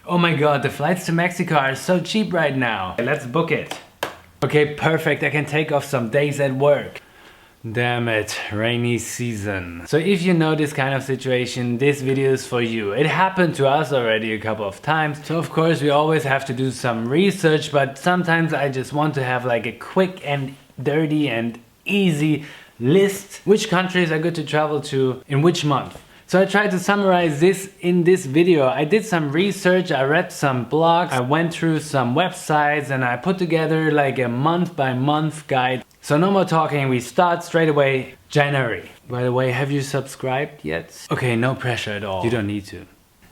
Oh my god, the flights to Mexico are so cheap right now. Let's book it. Okay, perfect. I can take off some days at work. Damn it, rainy season. So if you know this kind of situation, this video is for you. It happened to us already a couple of times. So of course we always have to do some research, but sometimes I just want to have like a quick and dirty and easy list. Which countries are good to travel to in which month? So I tried to summarize this in this video. I did some research, I read some blogs, I went through some websites and I put together like a month by month guide. So no more talking, we start straight away. January. By the way, have you subscribed yet? Okay, no pressure at all. You don't need to.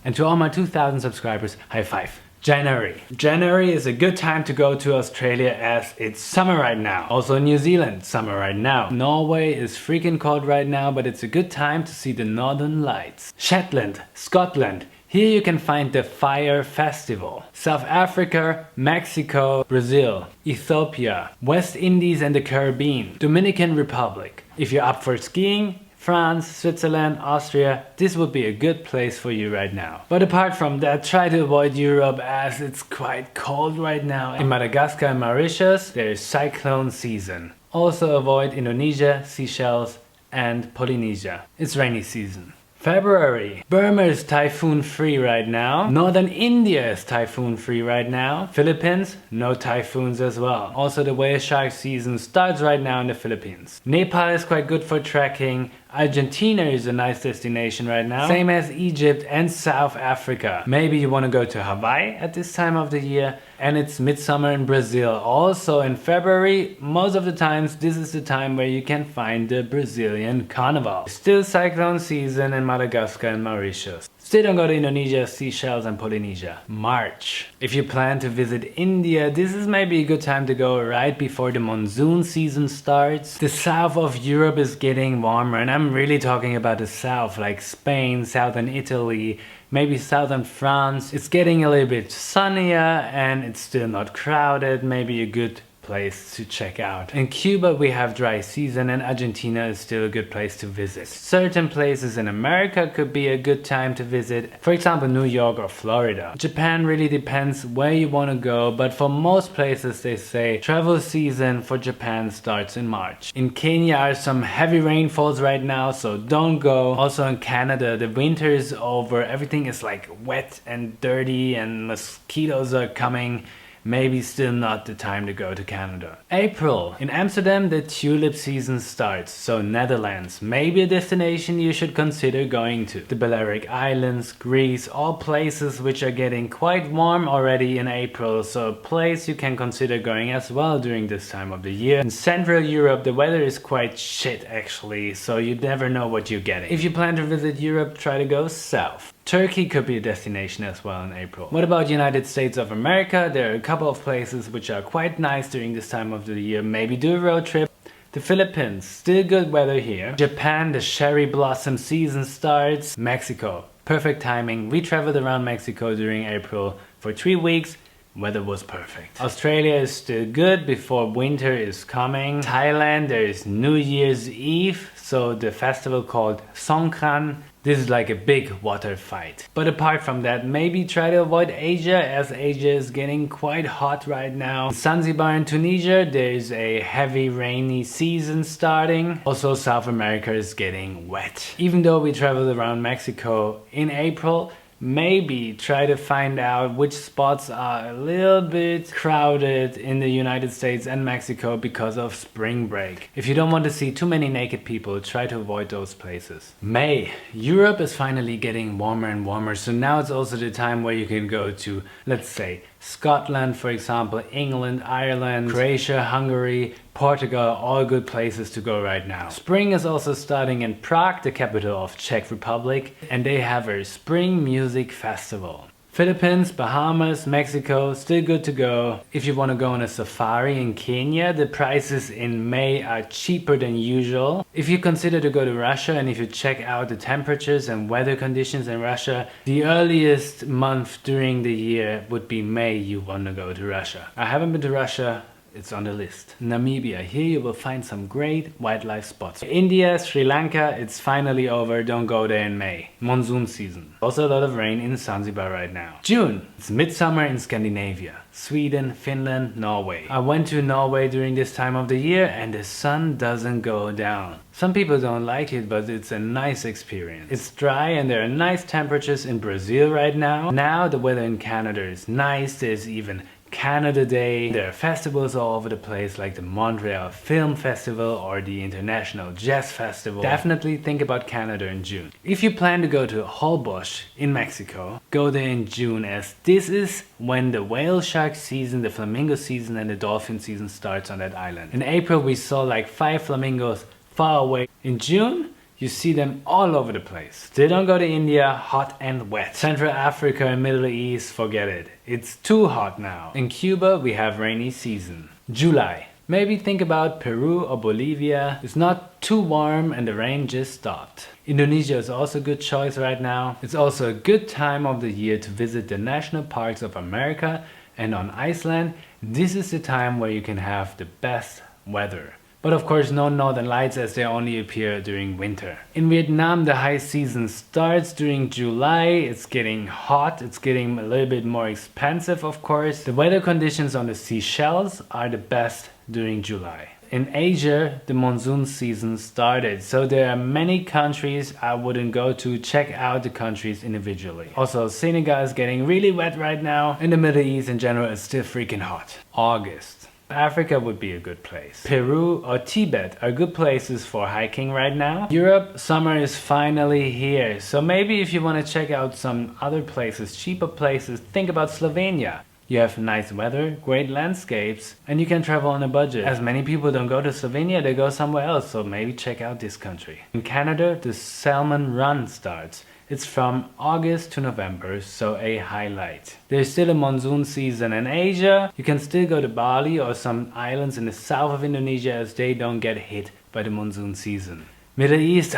And to all my 2,000 subscribers, high five. January. January is a good time to go to Australia as it's summer right now. Also New Zealand, summer right now. Norway is freaking cold right now, but it's a good time to see the northern lights. Shetland, Scotland. Here you can find the Fire Festival. South Africa, Mexico, Brazil, Ethiopia, West Indies and the Caribbean, Dominican Republic. If you're up for skiing, France, Switzerland, Austria, this would be a good place for you right now. But apart from that, try to avoid Europe as it's quite cold right now. In Madagascar and Mauritius, there is cyclone season. Also avoid Indonesia, Seychelles and Polynesia. It's rainy season. February. Burma is typhoon free right now. Northern India is typhoon free right now. Philippines, no typhoons as well. Also the whale shark season starts right now in the Philippines. Nepal is quite good for trekking. Argentina is a nice destination right now. Same as Egypt and South Africa. Maybe you want to go to Hawaii at this time of the year. And it's midsummer in Brazil. Also in February, most of the times this is the time where you can find the Brazilian carnival. Still cyclone season in Madagascar and Mauritius. Still don't go to Indonesia, Seychelles and Polynesia. March. If you plan to visit India, this is maybe a good time to go right before the monsoon season starts. The south of Europe is getting warmer and I'm really talking about the south, like Spain, southern Italy, maybe southern France. It's getting a little bit sunnier and it's still not crowded, maybe a good place to check out. In Cuba we have dry season and Argentina is still a good place to visit. Certain places in America could be a good time to visit, for example New York or Florida. Japan really depends where you want to go, but for most places they say travel season for Japan starts in March. In Kenya are some heavy rainfalls right now, so don't go. Also in Canada the winter is over, everything is like wet and dirty and mosquitoes are coming. Maybe still not the time to go to Canada. April. In Amsterdam the tulip season starts, so Netherlands, maybe a destination you should consider going to. The Balearic Islands, Greece, all places which are getting quite warm already in April, so a place you can consider going as well during this time of the year. In Central Europe the weather is quite shit actually, so you never know what you're getting. If you plan to visit Europe, try to go south. Turkey could be a destination as well in April. What about United States of America? There are a couple of places which are quite nice during this time of the year. Maybe do a road trip. The Philippines, still good weather here. Japan, the cherry blossom season starts. Mexico, perfect timing. We traveled around Mexico during April for 3 weeks. Weather was perfect. Australia is still good before winter is coming. Thailand, there is New Year's Eve, so the festival called Songkran. This is like a big water fight. But apart from that, maybe try to avoid Asia as Asia is getting quite hot right now. In Zanzibar in Tunisia, there is a heavy rainy season starting. Also South America is getting wet. Even though we traveled around Mexico in April, maybe try to find out which spots are a little bit crowded in the United States and Mexico because of spring break. If you don't want to see too many naked people, try to avoid those places. May. Europe is finally getting warmer and warmer, so now it's also the time where you can go to, let's say, Scotland, for example, England, Ireland, Croatia, Hungary, Portugal, all good places to go right now. Spring is also starting in Prague, the capital of Czech Republic, and they have a spring music festival. Philippines, Bahamas, Mexico, still good to go. If you want to go on a safari in Kenya, the prices in May are cheaper than usual. If you consider to go to Russia and if you check out the temperatures and weather conditions in Russia, the earliest month during the year would be May you want to go to Russia. I haven't been to Russia it's on the list. Namibia, here you will find some great wildlife spots. India, Sri Lanka, it's finally over, don't go there in May. Monsoon season. Also a lot of rain in Zanzibar right now. June, it's midsummer in Scandinavia. Sweden, Finland, Norway. I went to Norway during this time of the year and the sun doesn't go down. Some people don't like it, but it's a nice experience. It's dry and there are nice temperatures in Brazil right now. Now the weather in Canada is nice, there's even Canada Day. There are festivals all over the place like the Montreal Film Festival or the International Jazz Festival. Definitely think about Canada in June. If you plan to go to Holbox in Mexico, go there in June as this is when the whale shark season, the flamingo season and the dolphin season starts on that island. In April we saw like 5 flamingos far away. In June you see them all over the place. They don't go to India, hot and wet. Central Africa and Middle East, forget it. It's too hot now. In Cuba we have rainy season. July. Maybe think about Peru or Bolivia. It's not too warm and the rain just stopped. Indonesia is also a good choice right now. It's also a good time of the year to visit the national parks of America, and on Iceland, this is the time where you can have the best weather. But of course no northern lights as they only appear during winter. In Vietnam the high season starts during July, it's getting hot, it's getting a little bit more expensive of course. The weather conditions on the Seychelles are the best during July. In Asia the monsoon season started, so there are many countries I wouldn't go to. Check out the countries individually. Also Senegal is getting really wet right now, and the Middle East in general is still freaking hot. August. Africa would be a good place. Peru or Tibet are good places for hiking right now. Europe, summer is finally here. So maybe if you want to check out some other places, cheaper places, think about Slovenia. You have nice weather, great landscapes, and you can travel on a budget. As many people don't go to Slovenia, they go somewhere else, so maybe check out this country. In Canada, the Salmon Run starts. It's from August to November, so a highlight. There's still a monsoon season in Asia. You can still go to Bali or some islands in the south of Indonesia as they don't get hit by the monsoon season. Middle East,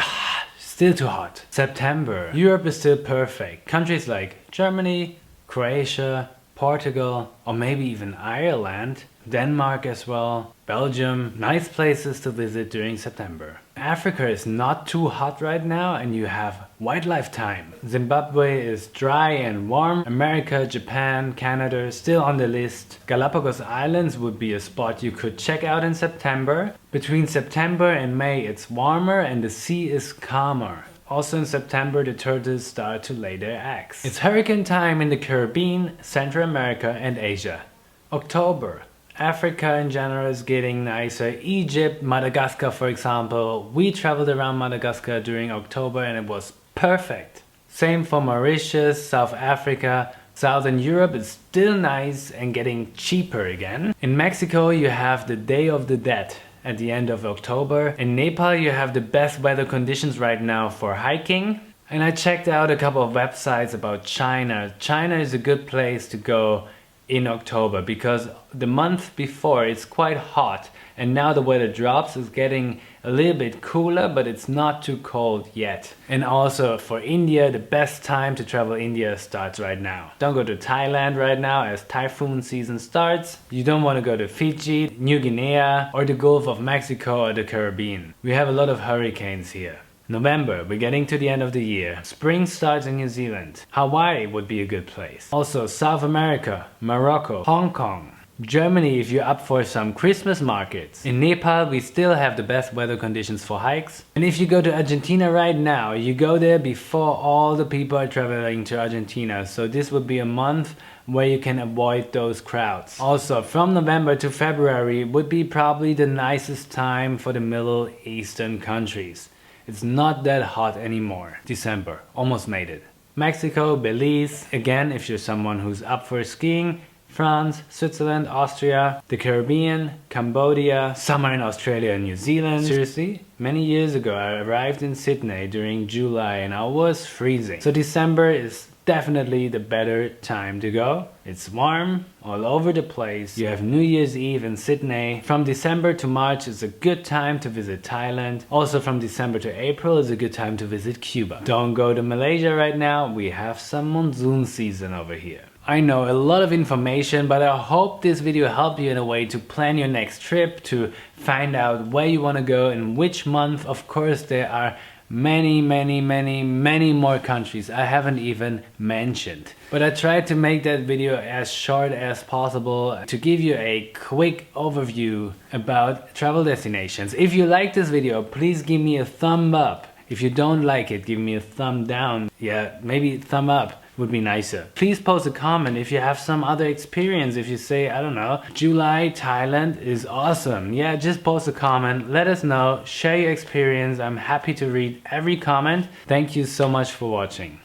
still too hot. September, Europe is still perfect. Countries like Germany, Croatia, Portugal, or maybe even Ireland, Denmark as well, Belgium, nice places to visit during September. Africa is not too hot right now and you have wildlife time. Zimbabwe is dry and warm. America, Japan, Canada still on the list. Galapagos Islands would be a spot you could check out in September. Between September and May it's warmer and the sea is calmer. Also in September the turtles start to lay their eggs. It's hurricane time in the Caribbean, Central America and Asia. October. Africa in general is getting nicer. Egypt, Madagascar for example. We traveled around Madagascar during October and it was perfect. Same for Mauritius, South Africa. Southern Europe is still nice and getting cheaper again. In Mexico you have the Day of the Dead at the end of October. In Nepal you have the best weather conditions right now for hiking. And I checked out a couple of websites about China. China is a good place to go in October because the month before it's quite hot and now the weather drops, it's getting a little bit cooler but it's not too cold yet. And also for India, the best time to travel India starts right now. Don't go to Thailand right now as typhoon season starts. You don't want to go to Fiji, New Guinea or the Gulf of Mexico or the Caribbean. We have a lot of hurricanes here. November, we're getting to the end of the year. Spring starts in New Zealand. Hawaii would be a good place. Also South America, Morocco, Hong Kong. Germany if you're up for some Christmas markets. In Nepal we still have the best weather conditions for hikes. And if you go to Argentina right now, you go there before all the people are traveling to Argentina. So this would be a month where you can avoid those crowds. Also from November to February would be probably the nicest time for the Middle Eastern countries. It's not that hot anymore. December, almost made it. Mexico, Belize, again if you're someone who's up for skiing. France, Switzerland, Austria, the Caribbean, Cambodia, summer in Australia and New Zealand. Seriously, many years ago I arrived in Sydney during July and I was freezing. So December is definitely the better time to go. It's warm all over the place. You have New Year's Eve in Sydney. From December to March is a good time to visit Thailand. Also from December to April is a good time to visit Cuba. Don't go to Malaysia right now, we have some monsoon season over here. I know, a lot of information, but I hope this video helped you in a way to plan your next trip, to find out where you want to go in which month. Of course, there are many more countries I haven't even mentioned. But I tried to make that video as short as possible to give you a quick overview about travel destinations. If you like this video, please give me a thumb up. If you don't like it, give me a thumb down. Yeah, maybe thumb up would be nicer. Please post a comment if you have some other experience. If you say, I don't know, July, Thailand is awesome. Yeah, just post a comment, let us know, share your experience. I'm happy to read every comment. Thank you so much for watching.